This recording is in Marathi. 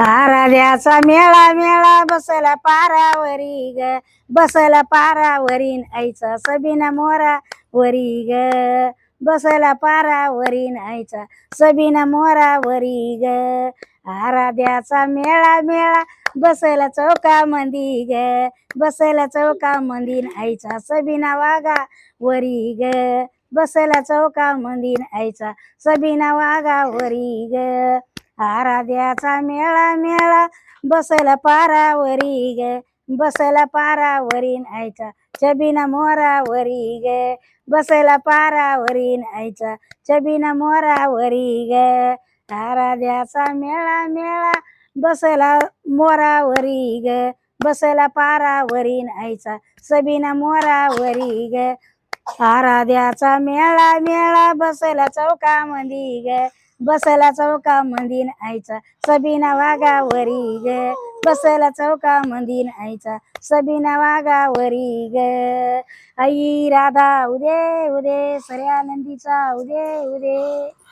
आराध्याचा मेळा मेळा बसला पारावरी ग, बसला पारावरीन आईचा सबीना मोरा वरी ग, बसला पारावरीन आईचा सबीना मोरा वरी ग. आराध्याचा मेळा मेळा बसला चौका मंदी ग, बसला चौका मंदीन आईचा सबीना वागा वरी ग, बसला चौका मंदीन आईचा सबीना वागा वरी ग. आराध्याचा मेळा मेळा बसला पारावरी ग, बसला पारावरीन आईचा छबीना मोरा वरी ग, बसला पारावरीन आईचा छबीना मोरा वरी ग. आराध्याचा मेळा मेळा बसला मोरावरी ग, बसला पारावरीन आईचा सबीना मोरा वरी ग. आराध्याचा मेळा मेळा बसला चौका मंदी ग, बसला चौका मंदीन आईचा सबीना वागा वरी ग, बसला चौका मंदीन आईचा सबीना वागा वरी ग. आई राधा उदे उदे सर्या नंदीचा उदे उदे.